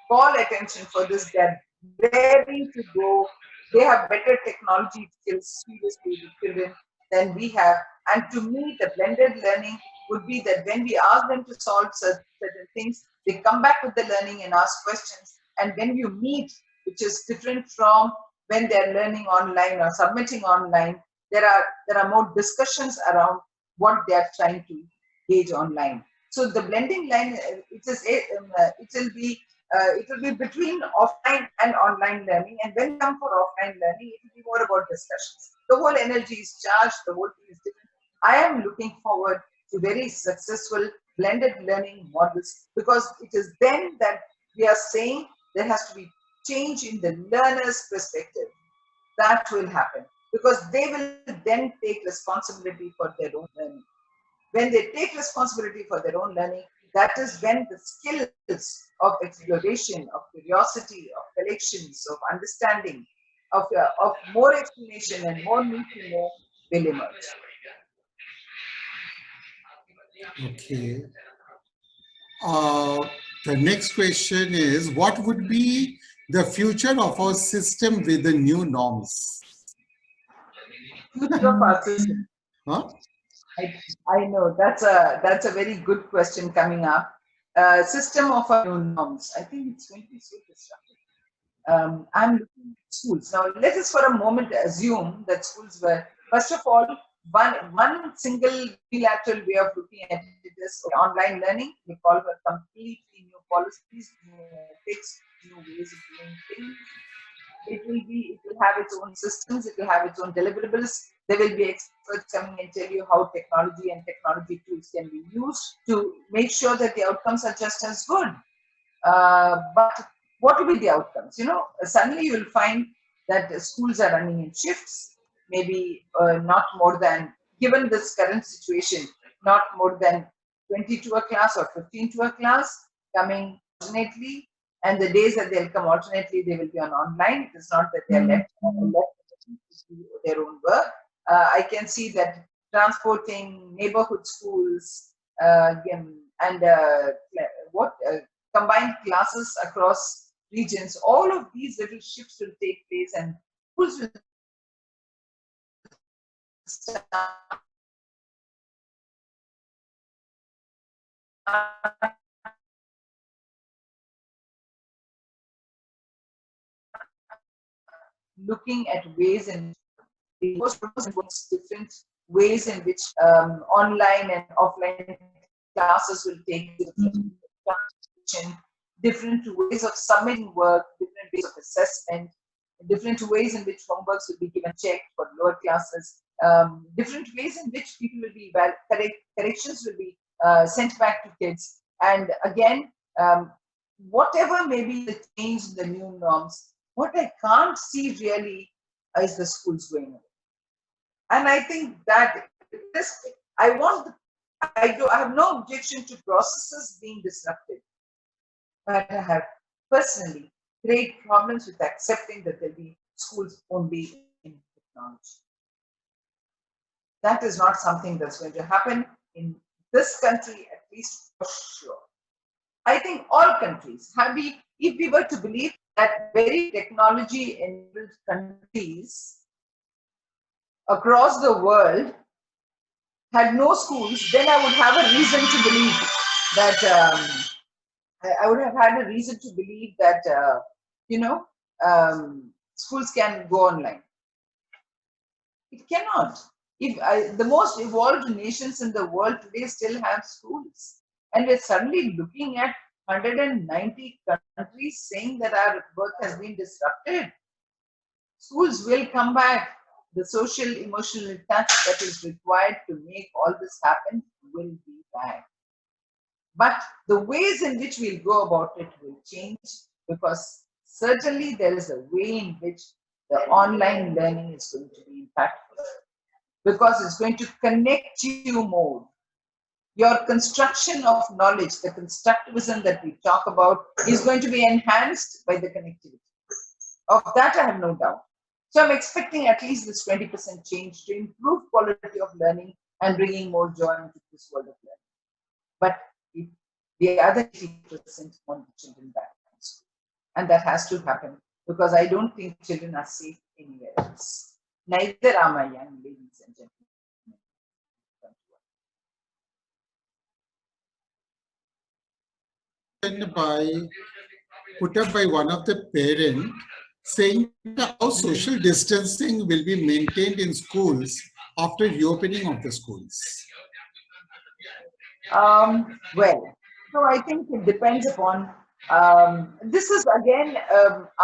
call attention for this. They're raring to go. They have better technology skills, seriously, the children, than we have. And to me, the blended learning would be that when we ask them to solve certain things, they come back with the learning and ask questions. And when you meet, which is different from when they're learning online or submitting online, there are more discussions around what they're trying to gauge online. So the blending line, it will be between offline and online learning. And when you come for offline learning, it will be more about discussions. The whole energy is charged, the whole thing is different. I am looking forward to very successful blended learning models because it is then that we are saying there has to be change in the learner's perspective. That will happen because they will then take responsibility for their own learning. When they take responsibility for their own learning, that is when the skills of exploration, of curiosity, of collections, of understanding, of more explanation and more need to know will emerge. Okay. Uh, the next question is, what would be the future of our system with the new norms? Future of our system. Huh? I know that's a very good question coming up. System of our new norms. I think it's going to be so disruptive. I'm looking at schools. Now, let us for a moment assume that schools were, first of all, one single bilateral way of looking at it is online learning. We call for completely new policies, new ethics, new ways of doing things. It will have its own systems, it will have its own deliverables. There will be experts coming and tell you how technology and technology tools can be used to make sure that the outcomes are just as good. But what will be the outcomes? You know, suddenly you will find that the schools are running in shifts, maybe not more than, given this current situation, not more than 20 to a class or 15 to a class coming alternately. And the days that they'll come alternately, they will be on online. It's not that they're left to do their own work. I can see that transporting neighborhood schools and what combined classes across regions, all of these little shifts will take place and schools will start looking at ways in different ways in which online and offline classes will take different ways of submitting work, different ways of assessment, different ways in which homeworks will be given checked for lower classes, different ways in which people will be corrections will be sent back to kids. And again, whatever may be the change in the new norms, what I can't see really is the schools going away. And I think that this, I have no objection to processes being disrupted, but I have personally great problems with accepting that there'll be schools only in technology. That is not something that's going to happen in this country, at least for sure. I think all countries have we, if we were to believe that very technology-enabled countries across the world had no schools, then I would have a reason to believe that I would have had a reason to believe that you know schools can go online. It cannot. If the most evolved nations in the world today still have schools, and we're suddenly looking at 190 countries saying that our work has been disrupted, schools will come back. The social emotional touch that is required to make all this happen will be back. But the ways in which we'll go about it will change, because certainly there is a way in which the online learning is going to be impactful, because it's going to connect you more. Your construction of knowledge, the constructivism that we talk about, is going to be enhanced by the connectivity. Of that, I have no doubt. So I'm expecting at least this 20% change to improve quality of learning and bringing more joy into this world of learning. But if the other 80% want the children back in school, and that has to happen, because I don't think children are safe anywhere else. Neither are my young ladies and gentlemen. By put up by one of the parent saying how social distancing will be maintained in schools after reopening of the schools. Well, so I think it depends upon. This is again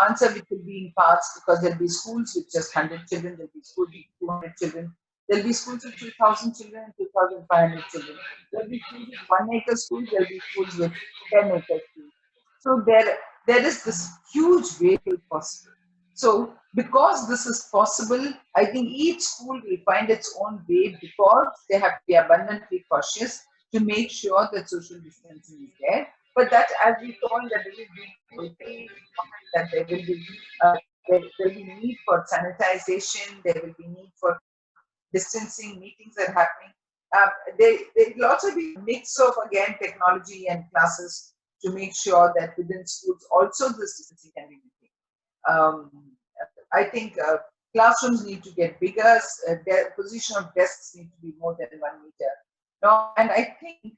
answer which will be in parts, because there'll be schools with just 100 children, there'll be schools with 200 children, there'll be schools with 2,000 children and 2,500 children. There'll be schools with 1 acre schools, there'll be schools with 10 acre schools. So there is this huge variable possible. So because this is possible, I think each school will find its own way, because they have to be abundantly cautious to make sure that social distancing is there. But that, as we saw in the delivery, that there will be need for sanitization, there will be need for distancing, meetings are happening. There will also be a mix of, again, technology and classes to make sure that within schools also this distancing can be maintained. I think classrooms need to get bigger, the position of desks need to be more than 1 meter. No, and I think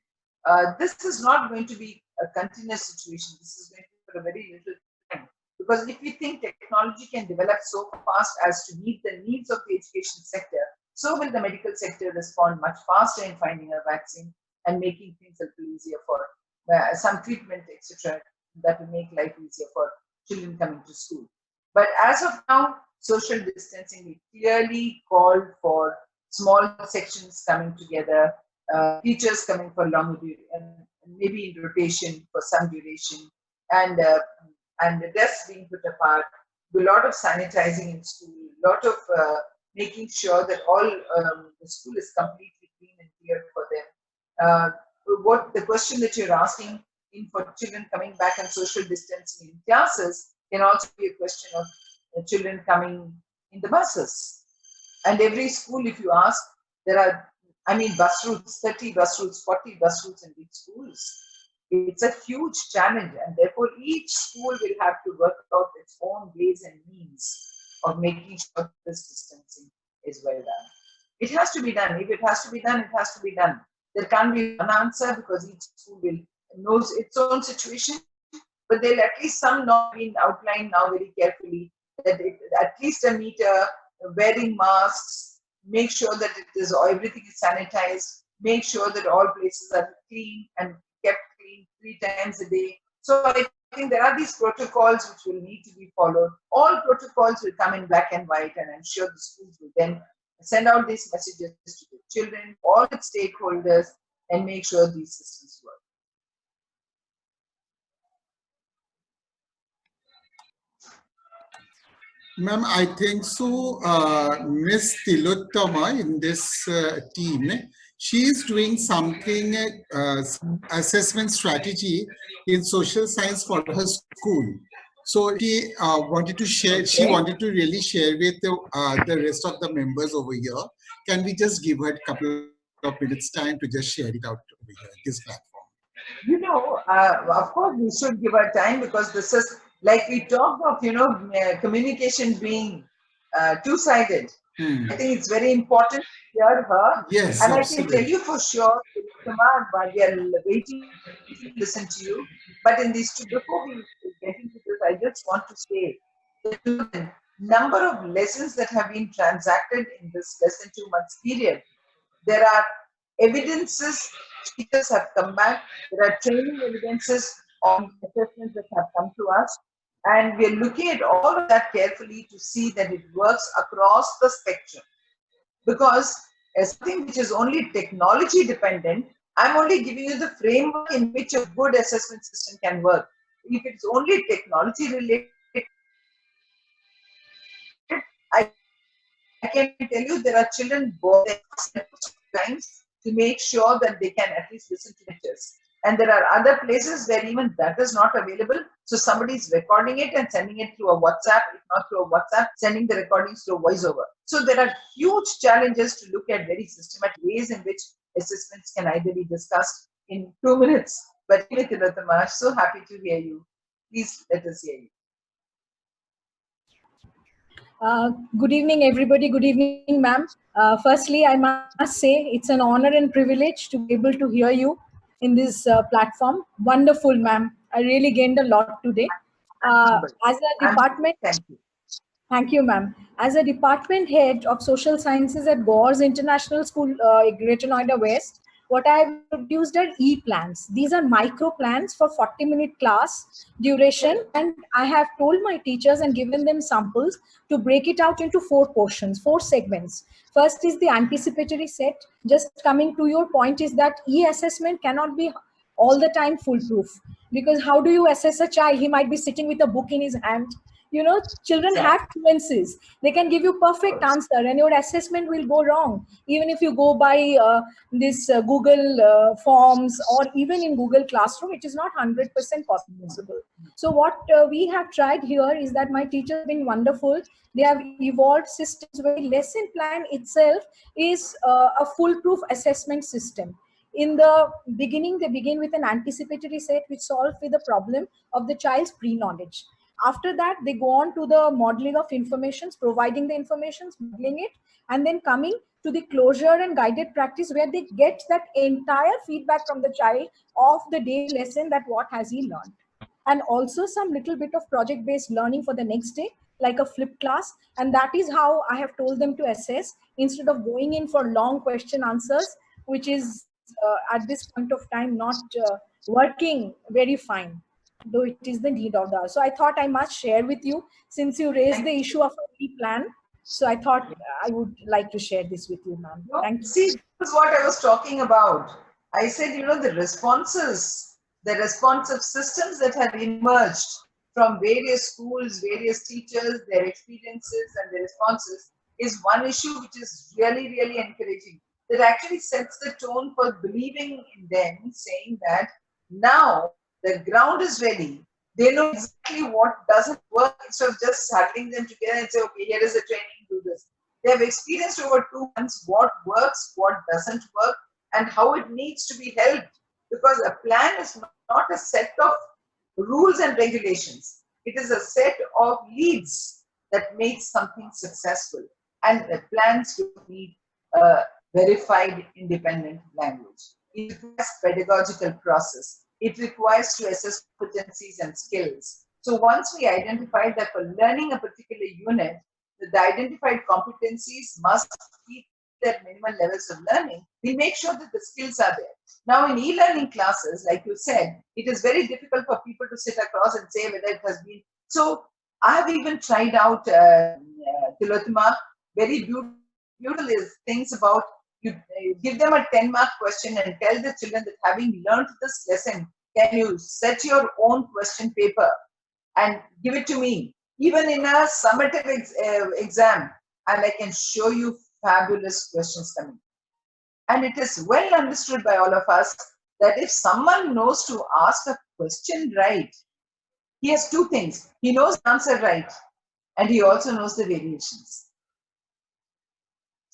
this is not going to be a continuous situation. This is going to be for a very little time. Because if we think technology can develop so fast as to meet the needs of the education sector, so will the medical sector respond much faster in finding a vaccine and making things a little easier for some treatment, etc., that will make life easier for children coming to school. But as of now, social distancing, we clearly called for small sections coming together, teachers coming for long duration, maybe in rotation for some duration, and the desks being put apart, a lot of sanitizing in school, a lot of making sure that all the school is completely clean and clear for them. What the question that you're asking in for children coming back and social distancing in classes can also be a question of children coming in the buses. And every school, if you ask, there are, bus routes, 30 bus routes, 40 bus routes in big schools. It's a huge challenge, and therefore each school will have to work out its own ways and means of making sure this distancing is well done. It has to be done. If it has to be done, it has to be done. There can't be one answer, because each school knows its own situation, but there'll at least some not been outlined now very carefully, that at least a meter, wearing masks, make sure that everything is sanitized, make sure that all places are clean and kept clean 3 times a day. So I think there are these protocols which will need to be followed. All protocols will come in black and white, and I'm sure the schools will then send out these messages to the children, all the stakeholders, and make sure these systems work. Ma'am, I think so. Miss Tilottama in this team, she is doing something, assessment strategy in social science for her school. So she wanted to share. Okay. She wanted to really share with the rest of the members over here. Can we just give her a couple of minutes time to just share it out over here, this platform? Of course, we should give our time because this is like we talked of, communication being two-sided. I think it's very important to hear her. Yes, And I can tell absolutely. you for sure, Kumar, while we are waiting to listen to you, but in these two, before we get into this, I just want to say that the number of lessons that have been transacted in this less than 2 months period, there are evidences, teachers have come back, there are training evidences on assessments that have come to us, and we are looking at all of that carefully to see that it works across the spectrum. Because as something which is only technology dependent, I'm only giving you the framework in which a good assessment system can work. If it's only technology related, I can tell you there are children born times to make sure that they can at least listen to lectures. And there are other places where even that is not available. So somebody is recording it and sending it through a WhatsApp, if not through a WhatsApp, sending the recordings through a voiceover. So there are huge challenges to look at very systematic ways in which assessments can either be discussed in 2 minutes. But I'm so happy to hear you. Please let us hear you. Good evening, everybody. Good evening, ma'am. Firstly, I must say it's an honor and privilege to be able to hear you in this platform. Wonderful, ma'am. I really gained a lot today. As a I'm department, thank you. thank you, ma'am. As a department head of social sciences at Gore's International School, Greater Noida West, what I have introduced are e-plans. These are micro plans for 40-minute class duration, and I have told my teachers and given them samples to break it out into 4 portions, 4 segments. First is the anticipatory set. Just coming to your point is that e-assessment cannot be all the time foolproof, because how do you assess a child? He might be sitting with a book in his hand. Children have Exactly. fluencies. They can give you perfect answer and your assessment will go wrong, even if you go by this Google forms, or even in Google Classroom it is not 100% possible. So what we have tried here is that my teachers have been wonderful. They have evolved systems where the lesson plan itself is a foolproof assessment system. In the beginning, they begin with an anticipatory set which solves with the problem of the child's pre-knowledge. After that, they go on to the modeling of informations, providing the informations, modeling it, and then coming to the closure and guided practice where they get that entire feedback from the child of the day's lesson, that what has he learned. And also some little bit of project-based learning for the next day, like a flipped class. And that is how I have told them to assess, instead of going in for long question answers, which is at this point of time not working very fine, though it is the need of the hour. So I thought I must share with you, since you raised the issue of a plan. So I thought I would like to share this with you, ma'am. No, Thank you. see, this is what I was talking about. I said, the responses, the responsive systems that have emerged from various schools, various teachers, their experiences and their responses is one issue which is really, really encouraging. That actually sets the tone for believing in them, saying that now the ground is ready. They know exactly what doesn't work, instead of just huddling them together and say, okay, here is the training, do this. They have experienced over 2 months what works, what doesn't work, and how it needs to be helped. Because a plan is not a set of rules and regulations. It is a set of leads that makes something successful. And the plans don't need a verified independent language. It requires pedagogical process. It requires to assess competencies and skills. So once we identify that for learning a particular unit, the identified competencies must keep their minimum levels of learning, we make sure that the skills are there. Now in e-learning classes, like you said, it is very difficult for people to sit across and say whether it has been. So I have even tried out, Tilottama, very beautiful things about, you give them a 10-mark question and tell the children that having learned this lesson, can you set your own question paper and give it to me, even in a summative exam, and I can show you fabulous questions coming. And it is well understood by all of us that if someone knows to ask a question right, he has two things. He knows the answer right, and he also knows the variations.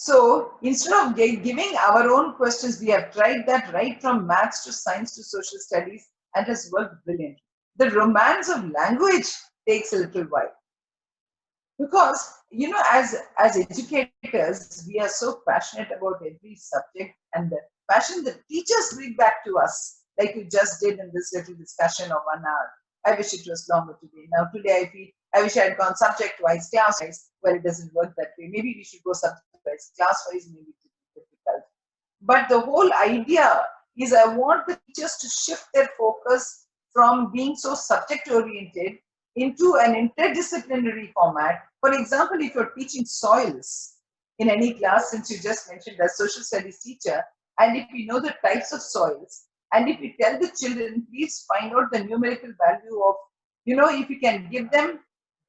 So instead of giving our own questions, we have tried that right from maths to science to social studies, and has worked brilliantly. The romance of language takes a little while. Because, you know, as educators, we are so passionate about every subject, and the passion that teachers bring back to us, like you just did in this little discussion of 1 hour. I wish it was longer today. Now today I wish I had gone subject-wise, class-wise. Well, it doesn't work that way. Maybe we should go subject-wise. Class-wise, maybe it's difficult. But the whole idea is I want the teachers to shift their focus from being so subject-oriented into an interdisciplinary format. For example, if you're teaching soils in any class, since you just mentioned as social studies teacher, and if you know the types of soils, and if you tell the children, please find out the numerical value of, you know, if you can give them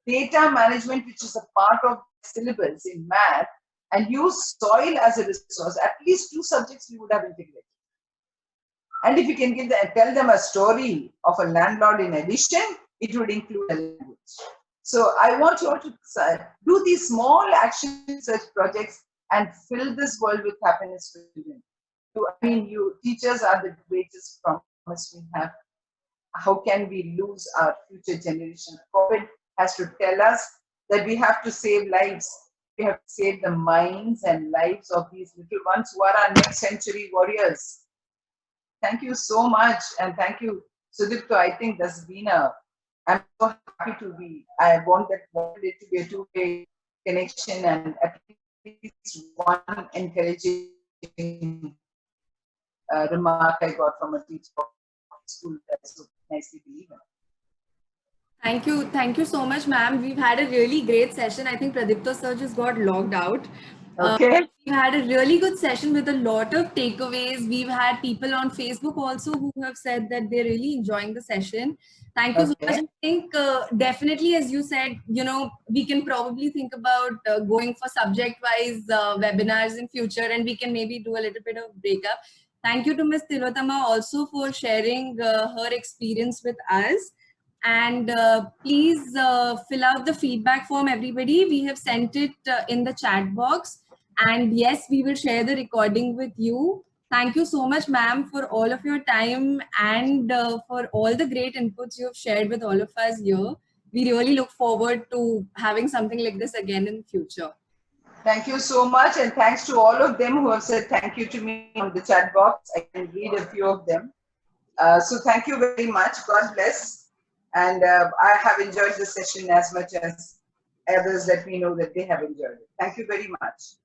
data management, which is a part of syllabus in math, and use soil as a resource, at least 2 subjects we would have integrated. And if you can tell them a story of a landlord in addition, it would include a language. So I want you all to do these small action research projects and fill this world with happiness for children. I mean, you teachers are the greatest promise we have. How can we lose our future generation? COVID has to tell us that we have to save lives. We have to save the minds and lives of these little ones who are our next century warriors. Thank you so much, and thank you, Sudipto. I think that's been I'm so happy to be. I wanted it to be a two-way connection, and at least one encouraging remark I got from a teacher of school that's so nicely believed. Thank you so much, ma'am. We've had a really great session. I think Pradipto sir just got logged out. Okay. We've had a really good session with a lot of takeaways. We've had people on Facebook also who have said that they're really enjoying the session. Thank you so much. I think definitely, as you said, you know, we can probably think about going for subject-wise webinars in future, and we can maybe do a little bit of breakup. Thank you to Ms. Tilottama also for sharing her experience with us. And please fill out the feedback form, everybody. We have sent it in the chat box. And yes, we will share the recording with you. Thank you so much, ma'am, for all of your time and for all the great inputs you have shared with all of us here. We really look forward to having something like this again in the future. Thank you so much, and thanks to all of them who have said thank you to me on the chat box. I can read a few of them. So thank you very much. God bless. And I have enjoyed the session as much as others let me know that they have enjoyed it. Thank you very much.